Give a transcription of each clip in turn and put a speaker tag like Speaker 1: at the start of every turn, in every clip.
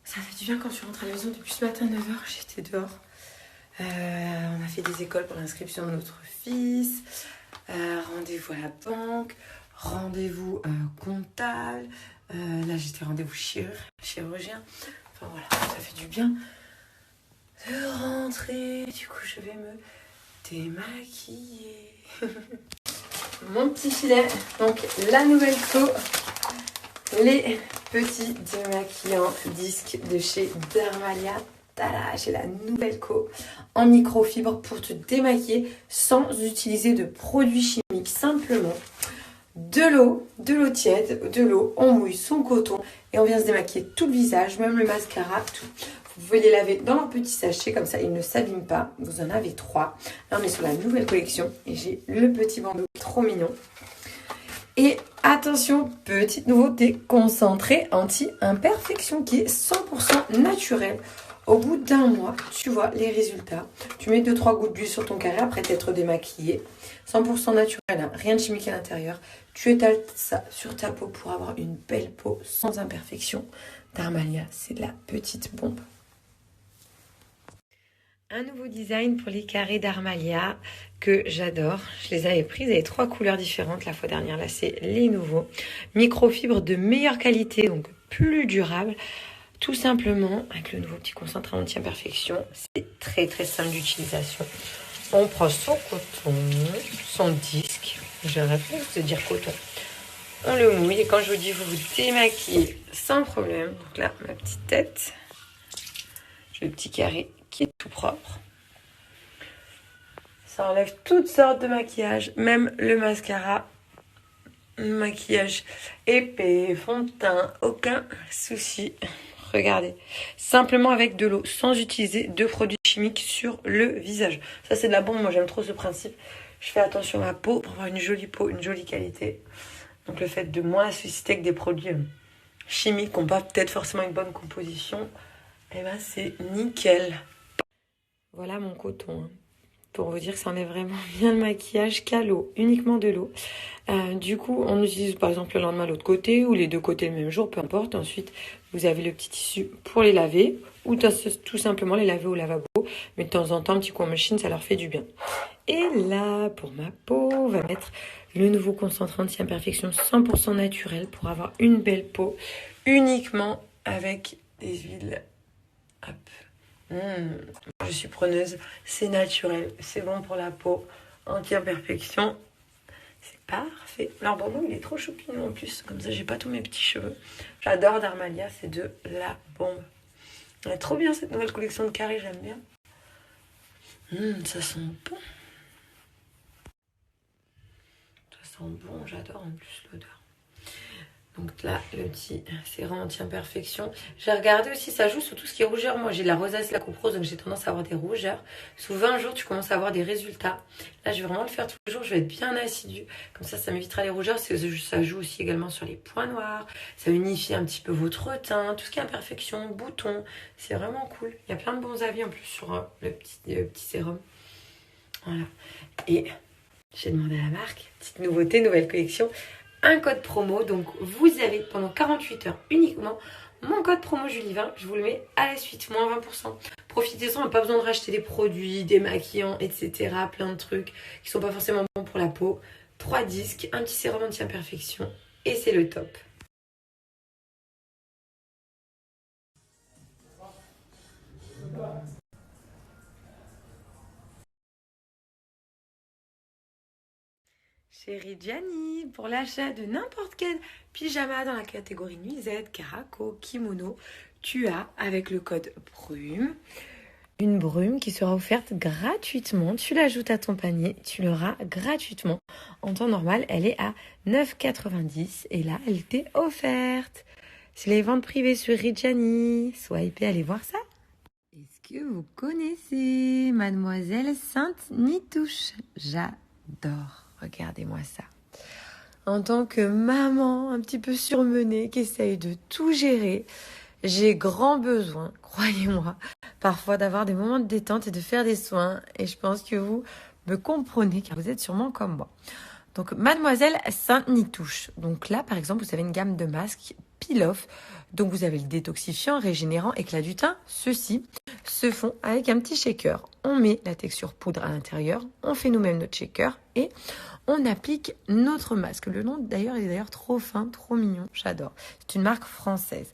Speaker 1: Ça fait du bien quand tu rentres à la maison depuis ce matin 9h, j'étais dehors. On a fait des écoles pour l'inscription de notre fils, rendez-vous à la banque, rendez-vous comptable, là j'étais rendez-vous chirurgien. Enfin voilà, ça fait du bien de rentrer. Du coup je vais me démaquiller. Mon petit filet, donc la nouvelle co, les petits démaquillants disques de chez Dermalia. Tada, j'ai la nouvelle co en microfibre pour te démaquiller sans utiliser de produits chimiques. Simplement de l'eau tiède, de l'eau, on mouille son coton et on vient se démaquiller tout le visage, même le mascara, tout. Vous pouvez les laver dans leur petit sachet, comme ça ils ne s'abîment pas. Vous en avez 3. Là on est sur la nouvelle collection et j'ai le petit bandeau trop mignon. Et attention, petite nouveauté, concentré anti-imperfection qui est 100% naturel. Au bout d'un mois, tu vois les résultats. Tu mets 2-3 gouttes d'huile sur ton carré après t'être démaquillé. 100% naturel, hein, rien de chimique à l'intérieur. Tu étales ça sur ta peau pour avoir une belle peau sans imperfection. Dermalia, c'est de la petite bombe. Un nouveau design pour les carrés d'Armalia que j'adore. Je les avais prises, il y avait 3 couleurs différentes la fois dernière. Là, c'est les nouveaux. Microfibres de meilleure qualité, donc plus durable. Tout simplement, avec le nouveau petit concentré anti-imperfection, c'est très très simple d'utilisation. On prend son coton, son disque, je réfléchis de dire coton. On le mouille et quand je vous dis vous vous démaquillez sans problème. Donc là, ma petite tête, j'ai le petit carré qui est tout propre. Ça enlève toutes sortes de maquillage, même le mascara. Maquillage épais, fond de teint, aucun souci. Regardez, simplement avec de l'eau, sans utiliser de produits chimiques sur le visage. Ça, c'est de la bombe. Moi, j'aime trop ce principe. Je fais attention à ma peau pour avoir une jolie peau, une jolie qualité. Donc, le fait de moins susciter que des produits chimiques qui n'ont pas peut-être forcément une bonne composition, eh ben, c'est nickel. Voilà mon coton. Hein. Pour vous dire que ça enlève vraiment bien le maquillage qu'à l'eau, uniquement de l'eau. Du coup, on utilise par exemple le lendemain l'autre côté ou les deux côtés le même jour, peu importe. Ensuite, vous avez le petit tissu pour les laver ou tout simplement les laver au lavabo. Mais de temps en temps, un petit coup en machine, ça leur fait du bien. Et là, pour ma peau, on va mettre le nouveau concentré anti-imperfection 100% naturel pour avoir une belle peau uniquement avec des huiles. Hop. Je suis preneuse, c'est naturel, c'est bon pour la peau, anti-imperfection, c'est parfait. Alors bon, il est trop choupineux en plus, comme ça j'ai pas tous mes petits cheveux. J'adore Dermalia, c'est de la bombe. Elle est trop bien cette nouvelle collection de carrés, j'aime bien. Ça sent bon. Ça sent bon, j'adore en plus l'odeur. Donc là, le petit sérum anti-imperfection. J'ai regardé aussi, ça joue sur tout ce qui est rougeur. Moi, j'ai de la rosace, la coupe rose, donc j'ai tendance à avoir des rougeurs. Sous 20 jours, tu commences à avoir des résultats. Là, je vais vraiment le faire tous les jours. Je vais être bien assidue. Comme ça m'évitera les rougeurs. Ça joue aussi également sur les points noirs. Ça unifie un petit peu votre teint. Tout ce qui est imperfection, boutons. C'est vraiment cool. Il y a plein de bons avis en plus sur le petit sérum. Voilà. Et j'ai demandé à la marque, petite nouveauté, nouvelle collection, un code promo. Donc vous avez pendant 48 heures uniquement mon code promo Julie20. Je vous le mets à la suite, moins 20%. Profitez-en, pas besoin de racheter des produits, des maquillants, etc. Plein de trucs qui sont pas forcément bons pour la peau. 3 disques, un petit sérum anti-imperfection et c'est le top. Chérie Gianni, pour l'achat de n'importe quel pyjama dans la catégorie nuisette, caraco, kimono, tu as avec le code BRUME une brume qui sera offerte gratuitement. Tu l'ajoutes à ton panier, tu l'auras gratuitement. En temps normal, elle est à 9,90 et là, elle t'est offerte. C'est les ventes privées sur Rigiani. Swipez, allez voir ça. Est-ce que vous connaissez Mademoiselle Sainte-Nitouche? J'adore. Regardez-moi ça. En tant que maman un petit peu surmenée qui essaye de tout gérer, j'ai grand besoin, croyez-moi, parfois d'avoir des moments de détente et de faire des soins. Et je pense que vous me comprenez car vous êtes sûrement comme moi. Donc, Mademoiselle Sainte-Nitouche. Donc là, par exemple, vous avez une gamme de masques Peel Off. Donc vous avez le détoxifiant, régénérant, éclat du teint. Ceux-ci se font avec un petit shaker. On met la texture poudre à l'intérieur, on fait nous-mêmes notre shaker et on applique notre masque. Le nom d'ailleurs est trop fin, trop mignon, j'adore. C'est une marque française.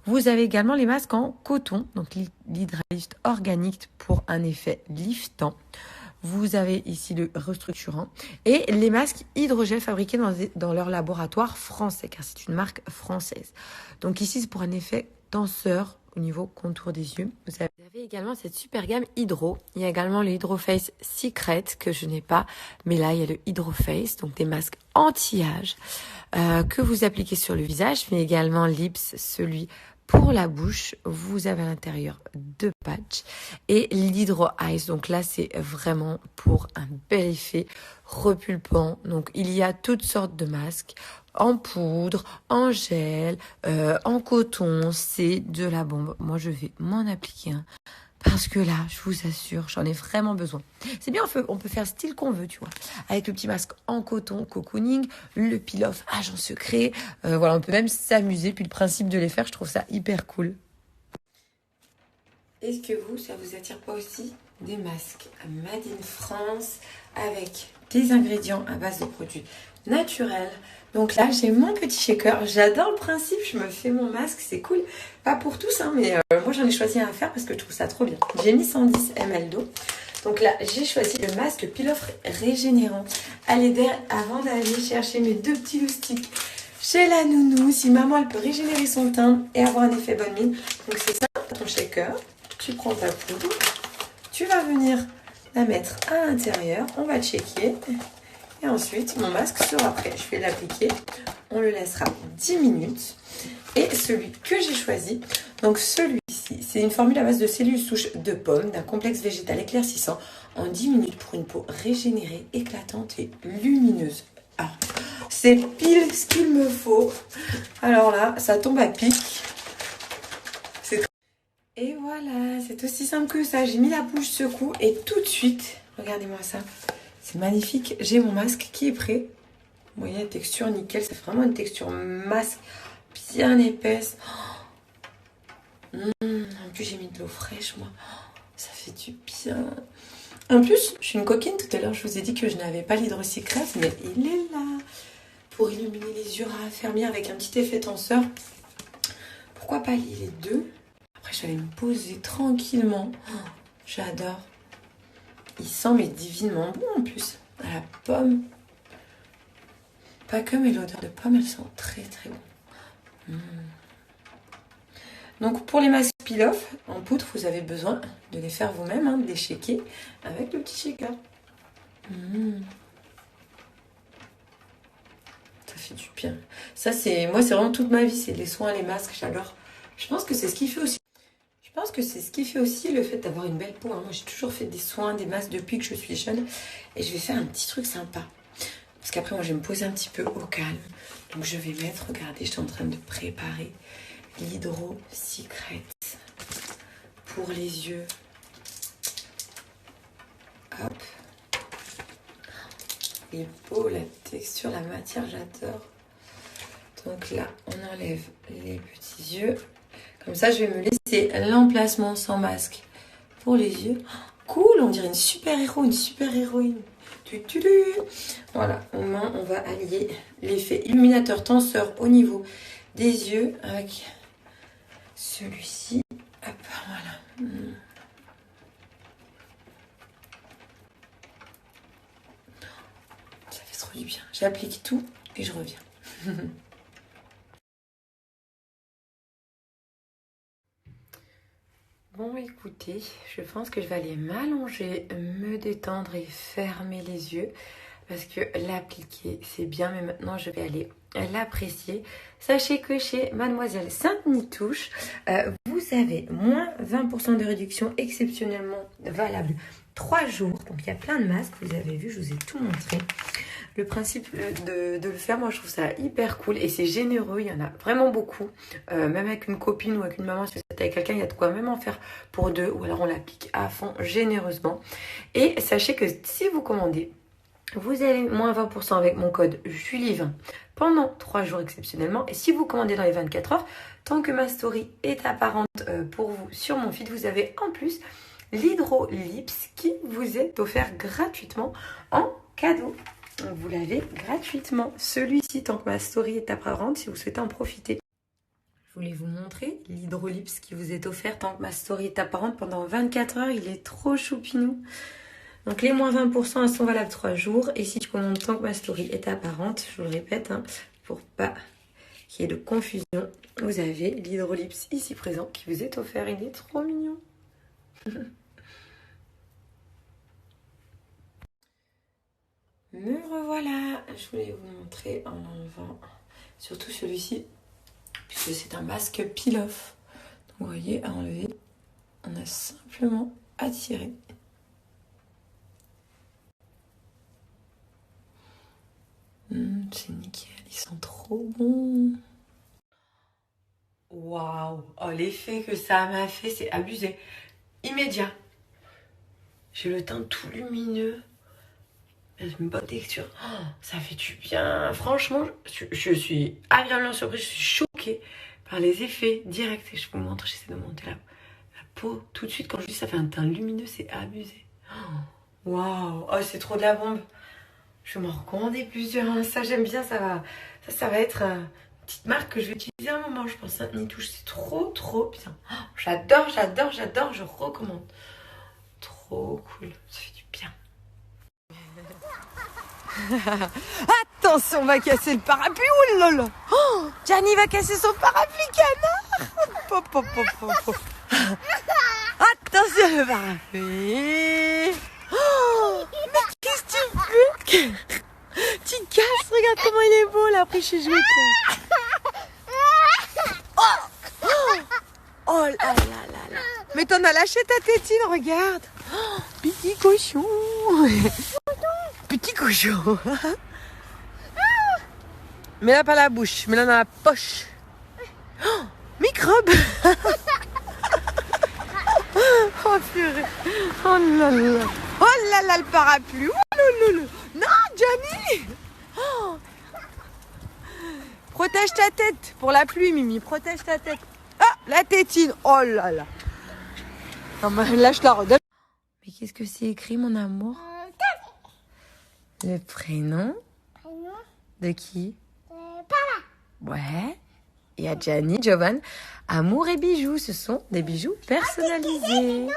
Speaker 1: Vous avez également les masques en coton, donc l'Hydralift organique pour un effet liftant. Vous avez ici le restructurant et les masques hydrogel fabriqués dans leur laboratoire français, car c'est une marque française. Donc ici, c'est pour un effet tenseur au niveau contour des yeux. Vous avez également cette super gamme Hydro. Il y a également le Hydro Face Secret que je n'ai pas, mais là, il y a le Hydro Face, donc des masques anti-âge que vous appliquez sur le visage, mais également Lips, celui pour la bouche. Vous avez à l'intérieur 2 patchs et l'Hydro Eyes. Donc là, c'est vraiment pour un bel effet repulpant. Donc il y a toutes sortes de masques en poudre, en gel, en coton. C'est de la bombe. Moi, je vais m'en appliquer un. Parce que là, je vous assure, j'en ai vraiment besoin. C'est bien, on peut faire style qu'on veut, tu vois. Avec le petit masque en coton, cocooning, le peel-off, agent secret. Voilà, on peut même s'amuser. Puis le principe de les faire, je trouve ça hyper cool. Est-ce que ça vous attire pas aussi des masques made in France avec des ingrédients à base de produits naturels? Donc là, j'ai mon petit shaker. J'adore le principe. Je me fais mon masque. C'est cool. Pas pour tous, hein, mais moi, j'en ai choisi un à faire parce que je trouve ça trop bien. J'ai mis 110 ml d'eau. Donc là, j'ai choisi le masque Peel-Off régénérant. Allez, avant d'aller chercher mes 2 petits loustiques chez la nounou, si maman, elle peut régénérer son teint et avoir un effet bonne mine. Donc c'est ça, ton shaker. Tu prends ta poudre. Tu vas venir la mettre à l'intérieur. On va checker. Et ensuite, mon masque sera prêt. Je vais l'appliquer. On le laissera 10 minutes. Et celui que j'ai choisi, donc celui-ci, c'est une formule à base de cellules souches de pommes, d'un complexe végétal éclaircissant en 10 minutes pour une peau régénérée, éclatante et lumineuse. Alors, c'est pile ce qu'il me faut. Alors là, ça tombe à pic. Et voilà, c'est aussi simple que ça. J'ai mis la bouche secoue et tout de suite, regardez-moi ça. C'est magnifique. J'ai mon masque qui est prêt. Vous voyez la texture nickel. C'est vraiment une texture masque bien épaisse. En plus, j'ai mis de l'eau fraîche, moi. Ça fait du bien. En plus, je suis une coquine. Tout à l'heure, je vous ai dit que je n'avais pas l'Hydro Secret, mais il est là. Pour illuminer les yeux raffermis avec un petit effet tenseur. Pourquoi pas les 2? Après, je vais me poser tranquillement. J'adore. Il sent mais divinement bon en plus. À la pomme. Pas que, mais l'odeur de pomme, elle sent très très bon. Donc pour les masques peel-off en poudre, vous avez besoin de les faire vous-même, hein, de les shaker avec le petit shaker. Ça fait du bien. Ça, moi, c'est vraiment toute ma vie, c'est les soins, les masques, j'adore. Je pense que c'est ce qui fait aussi. Le fait d'avoir une belle peau. Hein. Moi, j'ai toujours fait des soins, des masques depuis que je suis jeune. Et je vais faire un petit truc sympa. Parce qu'après, moi, je vais me poser un petit peu au calme. Donc, je vais mettre, regardez, je suis en train de préparer l'Hydro Secret pour les yeux. Hop. Il est beau, la texture, la matière, j'adore. Donc là, on enlève les petits yeux. Comme ça, je vais me laisser l'emplacement sans masque pour les yeux. Cool, on dirait une super-héros, une super-héroïne. Voilà, on va allier l'effet illuminateur tenseur au niveau des yeux avec celui-ci. Hop, voilà. Ça fait trop du bien. J'applique tout et je reviens. Bon, écoutez, je pense que je vais aller m'allonger, me détendre et fermer les yeux parce que l'appliquer, c'est bien, mais maintenant, je vais aller l'apprécier. Sachez que chez Mademoiselle Sainte-Nitouche, vous avez moins 20% de réduction exceptionnellement valable 3 jours. Donc, il y a plein de masques, vous avez vu, je vous ai tout montré. Le principe de le faire, moi je trouve ça hyper cool et c'est généreux, il y en a vraiment beaucoup. Même avec une copine ou avec une maman, si vous êtes avec quelqu'un, il y a de quoi même en faire pour 2 ou alors on l'applique à fond généreusement. Et sachez que si vous commandez Vous avez moins 20% avec mon code Julie20 pendant 3 jours exceptionnellement. Et si vous commandez dans les 24 heures, tant que ma story est apparente pour vous sur mon feed, vous avez en plus l'Hydrolips qui vous est offert gratuitement en cadeau. Donc vous l'avez gratuitement. Celui-ci, tant que ma story est apparente, si vous souhaitez en profiter. Je voulais vous montrer l'Hydrolips qui vous est offert tant que ma story est apparente pendant 24 heures. Il est trop choupinou. Donc les moins 20% elles sont valables 3 jours. Et si tu commandes tant que ma story est apparente, je vous le répète, hein, pour pas qu'il y ait de confusion, vous avez l'Hydrolips ici présent qui vous est offert. Il est trop mignon. Me revoilà. Je voulais vous montrer en enlevant surtout celui-ci, puisque c'est un masque peel-off. Donc vous voyez, à enlever, on a simplement à tirer. C'est nickel, ils sont trop bons. Waouh, oh, l'effet que ça m'a fait, c'est abusé. Immédiat. J'ai le teint tout lumineux. Une bonne texture. Oh, ça fait du bien. Franchement, je suis agréablement surprise. Je suis choquée par les effets directs. Et je vous montre, j'essaie de monter la peau. Tout de suite, quand je dis ça fait un teint lumineux, c'est abusé. Waouh, oh, c'est trop de la bombe. Je vais m'en recommander plusieurs. Hein. Ça, j'aime bien. Ça va être une petite marque que je vais utiliser un moment. Je pense à Nitouche. C'est trop bien. Oh, j'adore. Je recommande. Trop cool. Ça fait du bien.
Speaker 2: Attention, on va casser le parapluie. Oh là là. Oh, Gianni va casser son parapluie canard. Pop, pop, pop, pop, pop. Attention le parapluie. Oh, mais qu'est-ce que tu fais? Tu casses, regarde comment il est beau là, après je suis jouée. Oh là là là là. Mais t'en as lâché ta tétine, regarde. Oh, petit cochon. Petit cochon. Mets-la pas la bouche, mets-la dans la poche. Oh, microbe. Oh purée. Oh là là. Oh là là, le parapluie. Oh là là là. Non, Gianni. Oh. Protège ta tête pour la pluie, Mimi. Protège ta tête. Ah, la tétine. Oh là là. Non, mais là, je la redonne.
Speaker 1: Mais qu'est-ce que c'est écrit, mon amour? Le prénom de qui?
Speaker 3: Papa.
Speaker 1: Ouais. Il y a Gianni, Giovanni. Amour et bijoux, ce sont des bijoux personnalisés.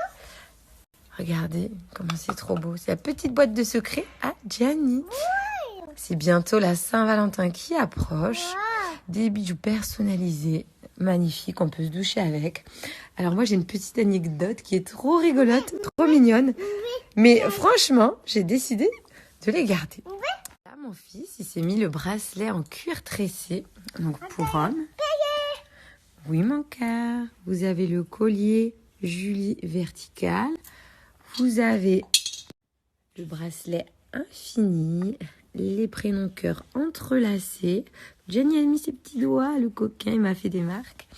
Speaker 1: Regardez comment c'est trop beau. C'est la petite boîte de secret à Gianni. C'est bientôt la Saint-Valentin qui approche. Des bijoux personnalisés, magnifiques, on peut se doucher avec. Alors moi j'ai une petite anecdote qui est trop rigolote, trop mignonne. Mais franchement, j'ai décidé de les garder. Là mon fils, il s'est mis le bracelet en cuir tressé, donc pour homme. Oui mon cœur, vous avez le collier Julie vertical. Vous avez le bracelet infini, les prénoms cœur entrelacés. Gianni a mis ses petits doigts, le coquin, il m'a fait des marques.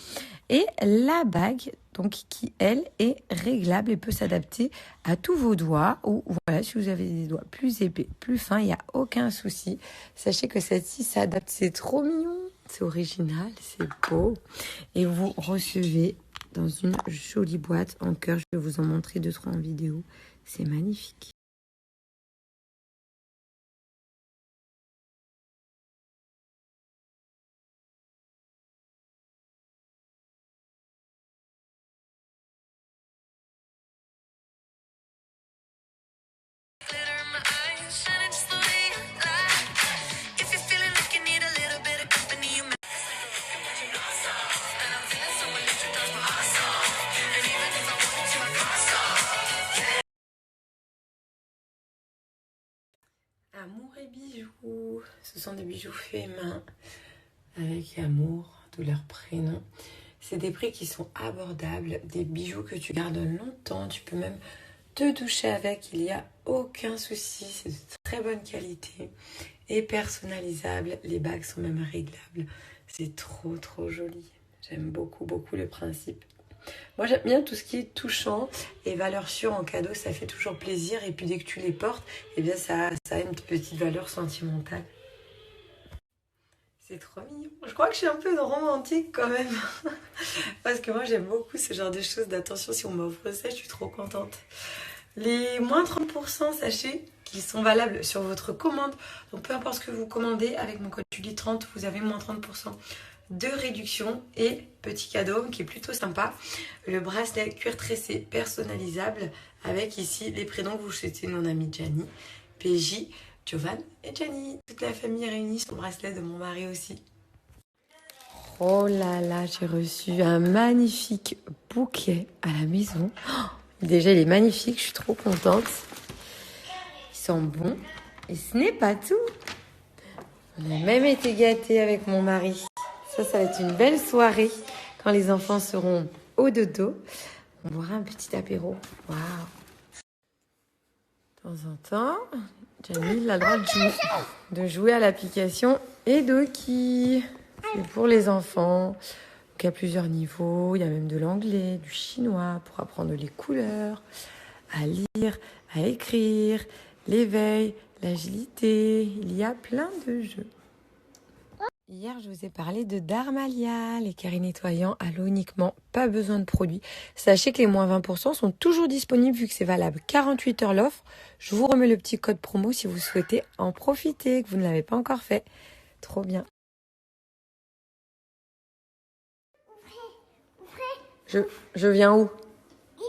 Speaker 1: Et la bague, donc qui, elle, est réglable et peut s'adapter à tous vos doigts. Ou voilà, si vous avez des doigts plus épais, plus fins, il n'y a aucun souci. Sachez que celle-ci s'adapte, c'est trop mignon. C'est original, c'est beau. Et vous recevez dans une jolie boîte en cœur. Je vais vous en montrer 2-3 en vidéo. C'est magnifique. Amour et bijoux. Ce sont des bijoux faits main avec amour de leur prénom. C'est des prix qui sont abordables, des bijoux que tu gardes longtemps. Tu peux même te doucher avec, il n'y a aucun souci. C'est de très bonne qualité et personnalisable. Les bagues sont même réglables. C'est trop joli. J'aime beaucoup le principe. Moi j'aime bien tout ce qui est touchant et valeur sûre en cadeau, ça fait toujours plaisir. Et puis dès que tu les portes, eh bien ça a une petite valeur sentimentale. C'est trop mignon. Je crois que je suis un peu romantique quand même. Parce que moi j'aime beaucoup ce genre de choses. D'attention, si on m'offre ça, je suis trop contente. Les moins 30%, sachez qu'ils sont valables sur votre commande. Donc peu importe ce que vous commandez, avec mon code Julie30, vous avez moins 30% de réduction. Et petit cadeau qui est plutôt sympa, le bracelet cuir tressé personnalisable avec ici les prénoms que vous souhaitez. Mon amie Gianni, PJ, Jovan et Gianni. Toute la famille réunie sur le bracelet de mon mari aussi. Oh là là, j'ai reçu un magnifique bouquet à la maison. Oh, déjà, il est magnifique, je suis trop contente. Il sent bon. Et ce n'est pas tout. On a même été gâtés avec mon mari. Ça va être une belle soirée quand les enfants seront au dodo. On boira un petit apéro. Waouh! De temps en temps, Gianni a le droit de jouer à l'application Edoki. C'est pour les enfants. Donc, il y a plusieurs niveaux. Il y a même de l'anglais, du chinois pour apprendre les couleurs, à lire, à écrire, l'éveil, l'agilité. Il y a plein de jeux. Hier, je vous ai parlé de Darmalia, les carrés nettoyants à l'eau uniquement, pas besoin de produits. Sachez que les moins 20% sont toujours disponibles vu que c'est valable 48 heures l'offre. Je vous remets le petit code promo si vous souhaitez en profiter, que vous ne l'avez pas encore fait. Trop bien. Je viens où?
Speaker 3: Ici,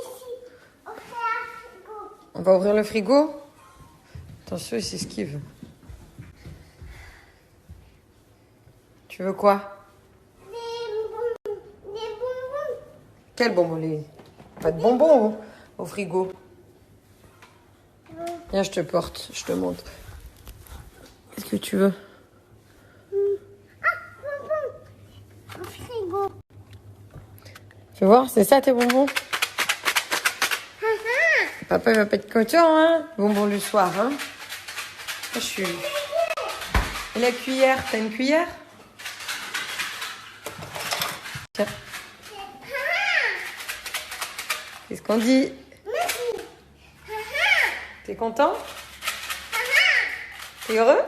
Speaker 3: ouvrir un frigo.
Speaker 1: On va ouvrir le frigo? Attention, il s'esquive. Tu veux quoi?
Speaker 3: Des bonbons.
Speaker 1: Quel bonbon? Pas de bonbons au frigo. Viens, je te porte, je te montre. Qu'est-ce que tu veux?
Speaker 3: Bonbons. Au frigo.
Speaker 1: Tu vois, c'est ça tes bonbons? Papa il va pas être content, hein? Bonbons le soir, hein? Je suis... Et la cuillère, t'as une cuillère? Tiens. Qu'est-ce qu'on dit? T'es content? T'es heureux?